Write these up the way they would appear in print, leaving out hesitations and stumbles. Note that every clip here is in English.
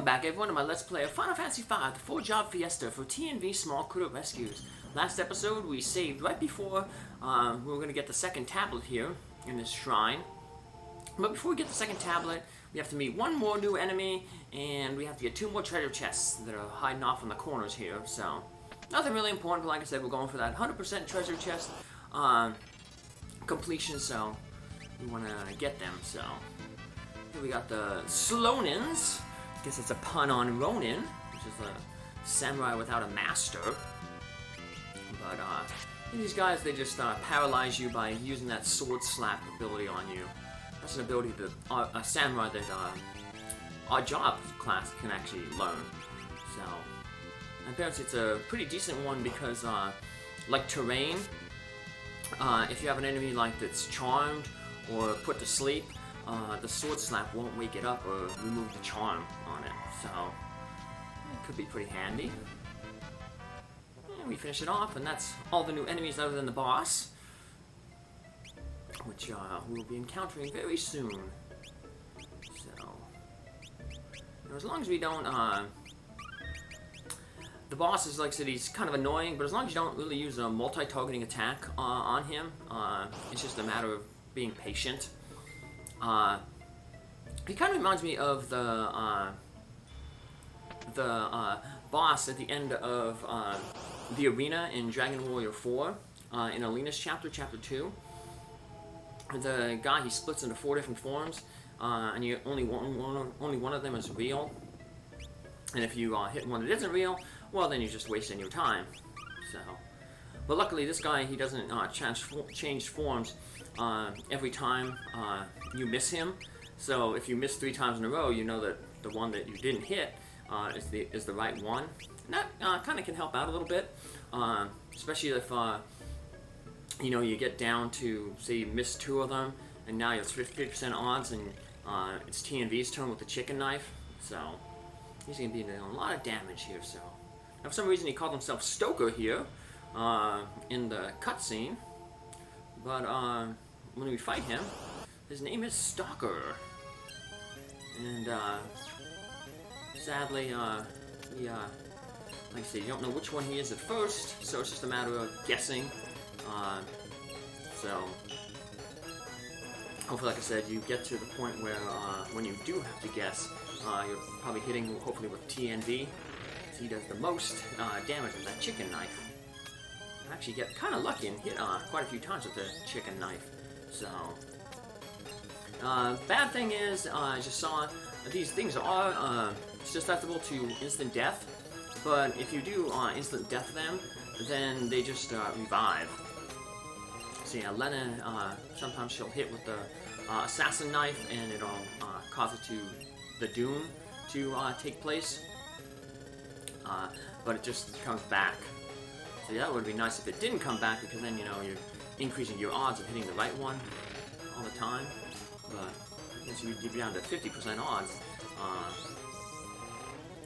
back everyone to my Let's Play of Final Fantasy V, the Four Job Fiesta for TNV Small Critter Rescues. Last episode we saved right before we were going to get the second tablet here in this shrine. But before we get the second tablet, we have to meet one more new enemy, and we have to get 2 more treasure chests that are hiding off in the corners here, so nothing really important, but like I said, we're going for that 100% treasure chest completion, so we want to get them, so here we got the Slonins. I guess it's a pun on Ronin, which is a samurai without a master. But these guys, they just paralyze you by using that sword slap ability on you. That's an ability that a samurai that our job class can actually learn. So, apparently it's a pretty decent one because, like terrain, if you have an enemy like that's charmed or put to sleep, the sword slap won't wake it up or remove the charm on it, so it could be pretty handy. And we finish it off, and that's all the new enemies other than the boss, which we'll be encountering very soon. So, as long as we don't, the boss is, like I said, he's kind of annoying, but as long as you don't really use a multi-targeting attack on him, it's just a matter of being patient. He kind of reminds me of the boss at the end of the arena in Dragon Warrior 4, in Alina's chapter 2. The guy, he splits into 4 different forms, and only one of them is real. And if you hit one that isn't real, well, then you're just wasting your time. So, but luckily, this guy, he doesn't change forms every time you miss him. So if you miss 3 times in a row, you know that the one that you didn't hit is the right one. And that kind of can help out a little bit, especially if you know, you get down to, say you missed 2 of them, and now you have 50% odds, and it's TNV's turn with the chicken knife. So he's gonna be doing a lot of damage here. So now, for some reason, he called himself Stoker here in the cutscene, but when we fight him, his name is Stalker. And sadly, he, like I said, you don't know which one he is at first, so it's just a matter of guessing. So hopefully, like I said, you get to the point where when you do have to guess, you're probably hitting, hopefully, with TNV. He does the most damage with that chicken knife. I actually get kind of lucky and hit quite a few times with the chicken knife. So, bad thing is, as you saw, these things are susceptible to instant death, but if you do instant death them, then they just revive. So yeah, Lenna, sometimes she'll hit with the assassin knife, and it'll cause it to, the doom to take place, but it just comes back. So yeah, that would be nice if it didn't come back, because then, you know, you're increasing your odds of hitting the right one all the time. But once you get down to 50% odds,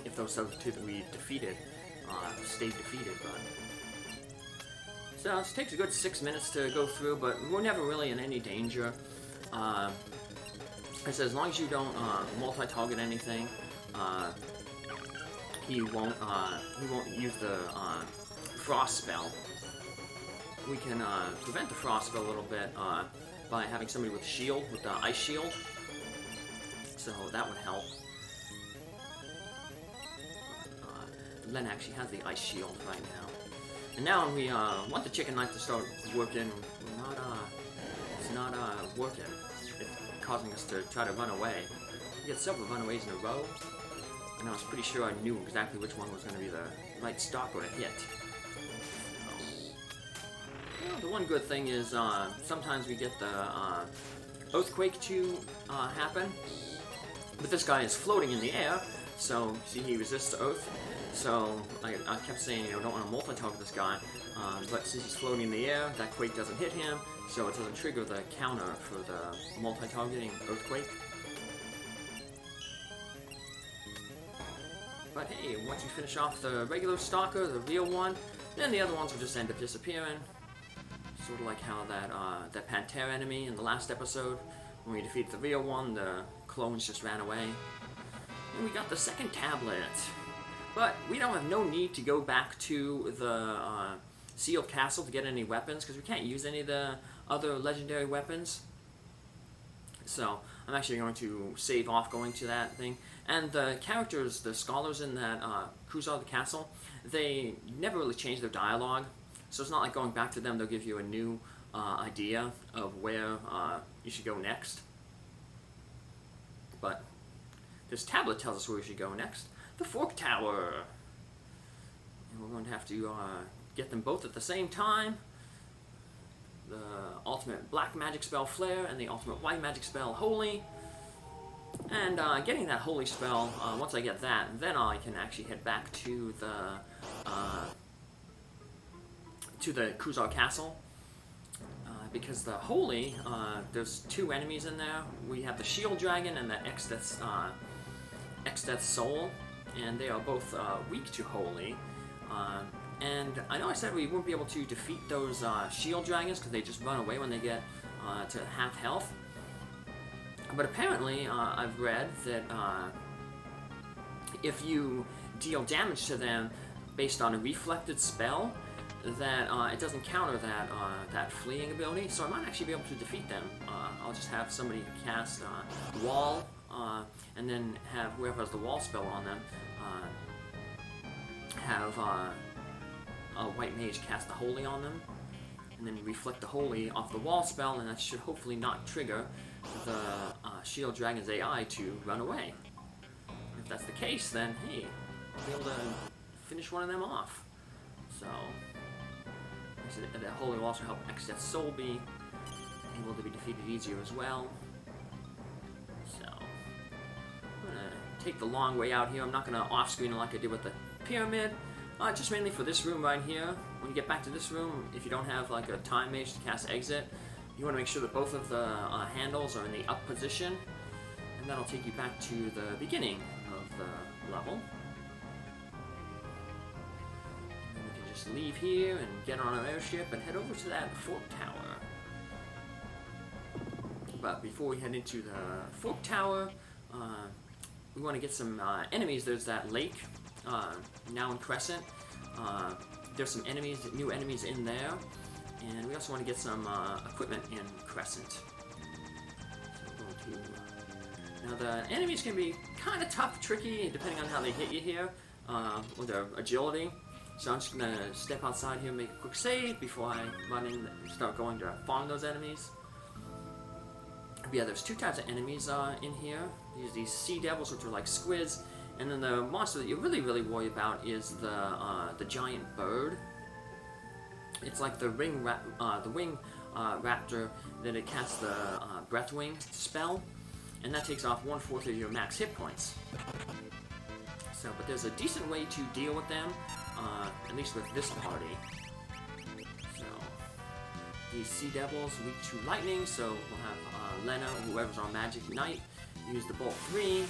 if those substitutes we defeated stayed defeated. But so it takes a good 6 minutes to go through, but we're never really in any danger. I said, as long as you don't multi-target anything, he won't use the frost spell. We can prevent the frost spell a little bit by having somebody with a shield, with the ice shield. So that would help. Lenna actually has the ice shield right now. And now we want the chicken knife to start working. It's not working. It's causing us to try to run away. We get several runaways in a row, and I was pretty sure I knew exactly which one was going to be the right stalker to hit. The one good thing is sometimes we get the earthquake to happen, but this guy is floating in the air, so see, he resists earth. So I kept saying, you know, don't want to multi-target this guy, but since he's floating in the air, that quake doesn't hit him, so it doesn't trigger the counter for the multi-targeting earthquake. But hey, once you finish off the regular stalker, the real one, then the other ones will just end up disappearing. Sort of like how that Pantera enemy in the last episode, when we defeated the real one, the clones just ran away. And we got the second tablet. But we don't have no need to go back to the sealed castle to get any weapons, because we can't use any of the other legendary weapons. So I'm actually going to save off going to that thing. And the characters, the scholars in that Cruiser of the Castle, they never really change their dialogue. So it's not like going back to them, they'll give you a new idea of where you should go next. But this tablet tells us where we should go next. The Fork Tower. And we're going to have to get them both at the same time. The ultimate black magic spell Flare and the ultimate white magic spell Holy. And getting that Holy spell, once I get that, then I can actually head back to the Cruiser Castle. Because the Holy, there's two enemies in there. We have the Shield Dragon and the X-Death's Soul, and they are both weak to Holy. And I know I said we wouldn't be able to defeat those Shield Dragons because they just run away when they get to half health. But apparently, I've read that if you deal damage to them based on a reflected spell, that it doesn't counter that fleeing ability, so I might actually be able to defeat them. I'll just have somebody cast Wall, and then have whoever has the Wall spell on them have a White Mage cast the Holy on them, and then reflect the Holy off the Wall spell, and that should hopefully not trigger the Shield Dragon's AI to run away. If that's the case, then hey, I'll be able to finish one of them off. So that Holy will also help X-Death's Soul be able to be defeated easier as well. So I'm gonna take the long way out here. I'm not gonna off-screen like I did with the pyramid. Just mainly for this room right here. When you get back to this room, if you don't have like a time mage to cast exit, you want to make sure that both of the handles are in the up position, and that'll take you back to the beginning of the level. And we can just leave here and get on our airship and head over to that Fork Tower. But before we head into the Fork Tower, we want to get some enemies. There's that lake now in Crescent. There's some enemies, new enemies in there. And we also want to get some equipment in Crescent. So we're going to... Now the enemies can be kind of tough, tricky, depending on how they hit you here, with their agility. So I'm just going to step outside here and make a quick save before I run in and start going to farm those enemies. But yeah, there's two types of enemies in here. There's these Sea Devils, which are like squids, and then the monster that you really worry about is the giant bird. It's like the wing raptor that it casts the Breathwing spell, and that takes off 1/4 of your max hit points. So, but there's a decent way to deal with them, at least with this party. So, these Sea Devils weak to lightning, so we'll have Lenna, whoever's on Magic Knight, use the Bolt 3.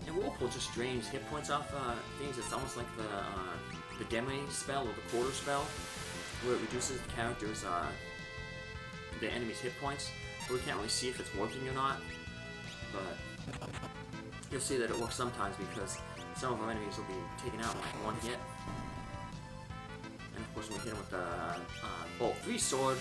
And Whirlpool just drains hit points off things. It's almost like the Demi spell or the Quarter spell, where it reduces the character's, the enemy's hit points. But we can't really see if it's working or not. But you'll see that it works sometimes because some of our enemies will be taken out in like one hit. And of course when we hit them with the Bolt 3 sword,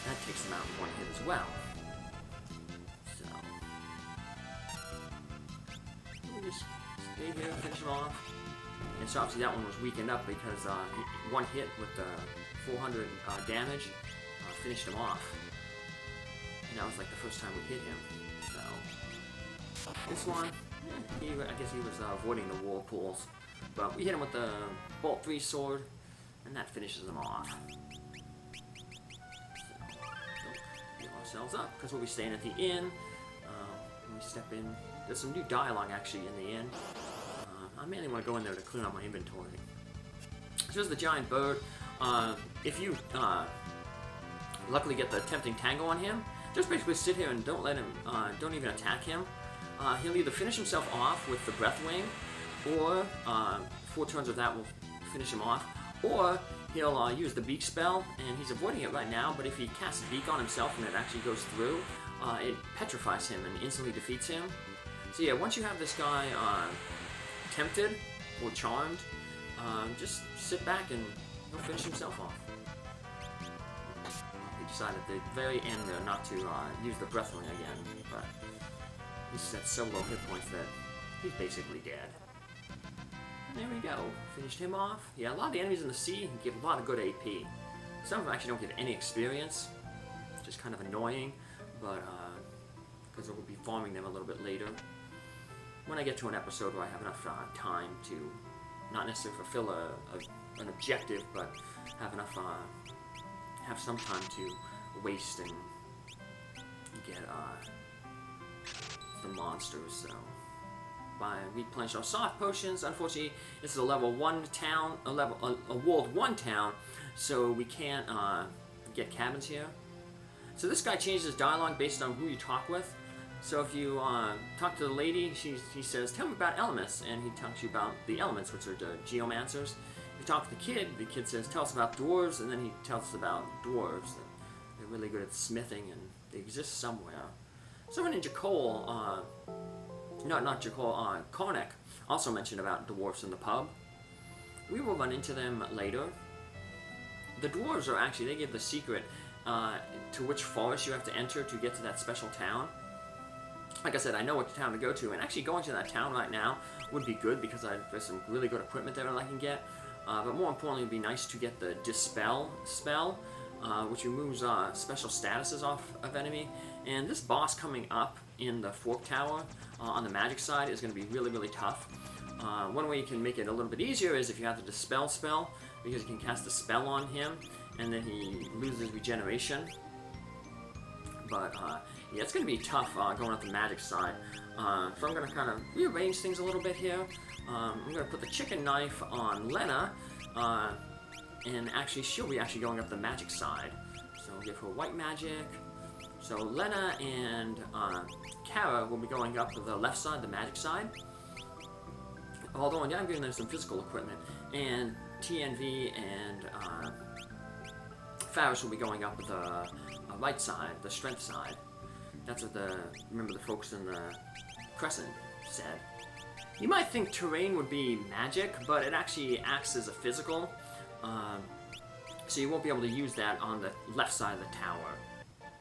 that takes them out in one hit as well. So we'll just stay here, finish them off. And so obviously that one was weakened up because one hit with the 400 damage finished him off. And that was like the first time we hit him. So this one, I guess he was avoiding the whirlpools. But we hit him with the Bolt 3 sword, and that finishes him off. So, heal ourselves up, because we'll be staying at the inn. When we step in, there's some new dialogue actually in the inn. I mainly want to go in there to clean up my inventory. So there's the giant bird. If you luckily get the tempting tango on him, just basically sit here and don't let him, don't even attack him. He'll either finish himself off with the Breathwing, or 4 turns of that will finish him off, or he'll use the Beak spell, and he's avoiding it right now, but if he casts Beak on himself and it actually goes through, it petrifies him and instantly defeats him. So yeah, once you have this guy tempted or charmed, just sit back and he'll finish himself off. He decided at the very end there not to use the Breathling again, but he's at so low hit points that he's basically dead. And there we go. Finished him off. Yeah, a lot of the enemies in the sea give a lot of good AP. Some of them actually don't give any experience, which is kind of annoying, but because we'll be farming them a little bit later. When I get to an episode where I have enough time to not necessarily fulfill an objective, but have enough, have some time to waste and get the monsters. So by replenish our soft potions. Unfortunately, this is a level 1 town, a world 1 town, so we can't get cabins here. So this guy changes dialogue based on who you talk with. So if you talk to the lady, she says, "Tell me about elements," and he talks to you about the elements, which are the Geomancers. If you talk to the kid says, "Tell us about dwarves," and then he tells us about dwarves. They're really good at smithing, and they exist somewhere. Someone in Jakol, not Jakol, Karnak also mentioned about dwarves in the pub. We will run into them later. The dwarves are actually, they give the secret to which forest you have to enter to get to that special town. Like I said, I know what town to go to, and actually going to that town right now would be good because there's some really good equipment there that I can get. But more importantly, it would be nice to get the Dispel spell, which removes special statuses off of enemy. And this boss coming up in the Fork Tower on the magic side is going to be really, really tough. One way you can make it a little bit easier is if you have the Dispel spell, because you can cast a spell on him, and then he loses regeneration. But yeah, it's going to be tough going up the magic side. So I'm going to kind of rearrange things a little bit here. I'm going to put the chicken knife on Lenna, and actually she'll be actually going up the magic side. So we'll give her white magic. So Lenna and Cara will be going up to the left side, the magic side. Although I'm giving them some physical equipment. And TNV and Faris will be going up the right side, the strength side. That's what remember the folks in the Crescent said. You might think terrain would be magic, but it actually acts as a physical. So you won't be able to use that on the left side of the tower.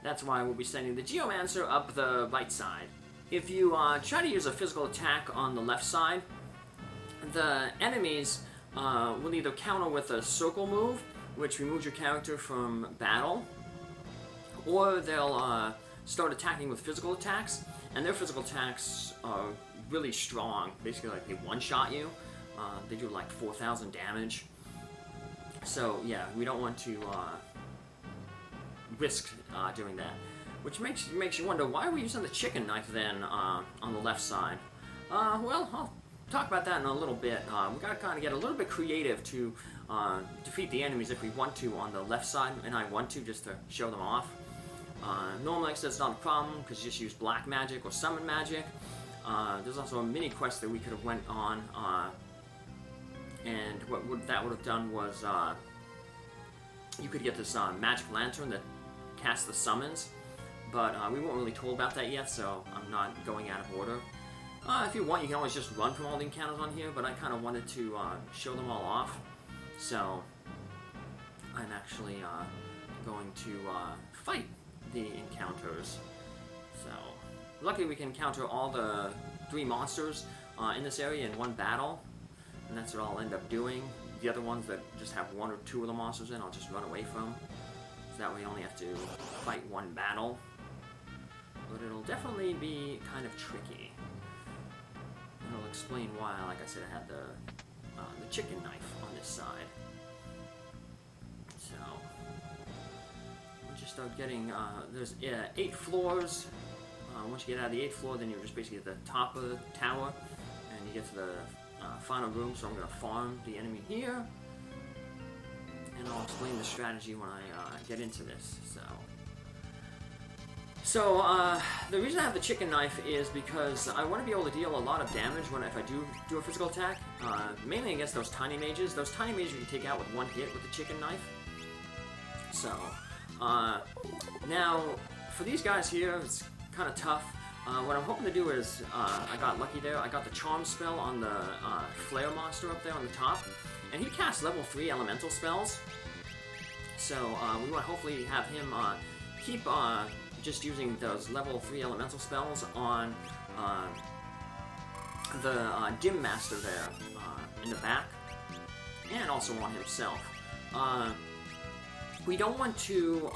That's why we'll be sending the Geomancer up the right side. If you try to use a physical attack on the left side, the enemies will either counter with a circle move, which removes your character from battle, or they'll start attacking with physical attacks, and their physical attacks are really strong. Basically, like they one-shot you. They do like 4,000 damage. So yeah, we don't want to risk doing that. Which makes you wonder, why are we using the chicken knife then on the left side? Well, I'll talk about that in a little bit. We gotta kind of get a little bit creative to defeat the enemies if we want to on the left side, and I want to just to show them off. Normally, like I said, it's not a problem because you just use black magic or summon magic. There's also a mini quest that we could have went on, and what that would have done was you could get this magic lantern that casts the summons, but we weren't really told about that yet, so I'm not going out of order. If you want, you can always just run from all the encounters on here, but I kind of wanted to show them all off, so I'm actually going to fight the encounters. So luckily we can encounter all the 3 monsters in this area in one battle, and that's what I'll end up doing. The other ones that just have 1 or 2 of the monsters in, I'll just run away from, so that way I only have to fight 1 battle. But it'll definitely be kind of tricky, and I'll explain why. Like I said, I had the chicken knife on this side. So once you start getting, there's 8 floors. Once you get out of the 8th floor, then you're just basically at the top of the tower, and you get to the final room. So I'm going to farm the enemy here, and I'll explain the strategy when I get into this. So the reason I have the chicken knife is because I want to be able to deal a lot of damage if I do a physical attack, mainly against those tiny mages. Those tiny mages you can take out with 1 hit with the chicken knife. So now for these guys here, it's kind of tough What I'm hoping to do is, I got lucky there, I got the Charm spell on the Flare monster up there on the top, and he casts level 3 elemental spells, so we want to hopefully have him keep just using those level 3 elemental spells on the Dim Master there in the back, and also on himself. We don't want to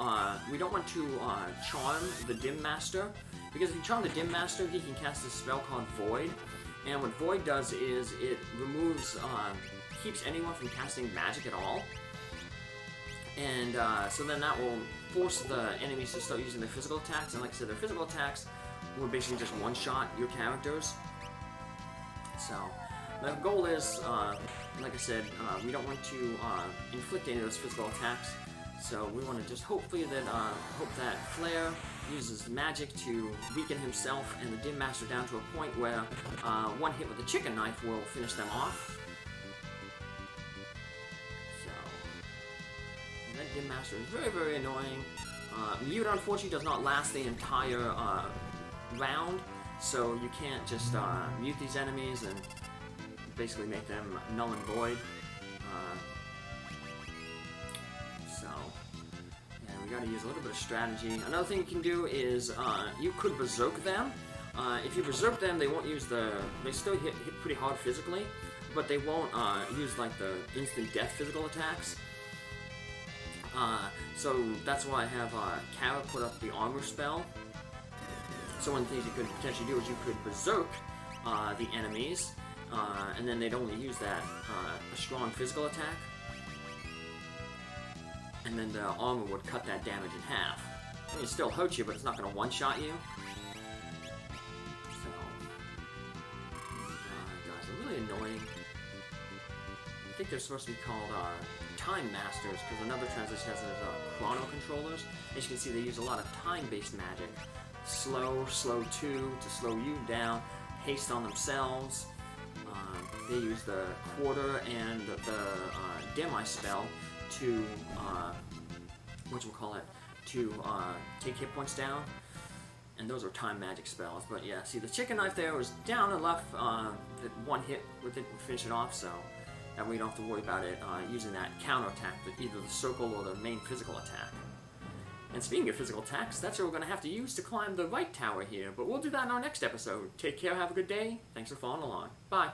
charm the Dim Master, because if you charm the Dim Master, he can cast a spell called Void, and what Void does is it removes, keeps anyone from casting magic at all, and so then that will force the enemies to start using their physical attacks, and like I said, their physical attacks will basically just one-shot your characters. So the goal is, like I said, we don't want to inflict any of those physical attacks, so we want to just hopefully that hope that Flare uses magic to weaken himself and the Dim Master down to a point where one hit with the chicken knife will finish them off. So that Dim Master is very, very annoying. Mute, unfortunately, does not last the entire round, so you can't just mute these enemies and basically make them null and void. So, yeah, we gotta use a little bit of strategy. Another thing you can do is you could berserk them. If you berserk them, they won't use they still hit pretty hard physically, but they won't use like the instant death physical attacks. So that's why I have Cara put up the armor spell. So one of the things you could potentially do is you could berserk the enemies, and then they'd only use that a strong physical attack, and then the armor would cut that damage in half. I mean, it still hurt you, but it's not going to one-shot you. So, guys, they're really annoying. I think they're supposed to be called Time Masters, because another translation has it as Chrono Controllers. As you can see, they use a lot of time-based magic. Slow 2 to slow you down, haste on themselves. They use the quarter and the Demi spell to, to take hit points down. And those are time magic spells. But yeah, see, the chicken knife there was down and left, that one hit with it would finish it off, so that way you don't have to worry about it using that counterattack, either the circle or the main physical attack. And speaking of physical attacks, that's what we're going to have to use to climb the right tower here, but we'll do that in our next episode. Take care, have a good day, thanks for following along. Bye!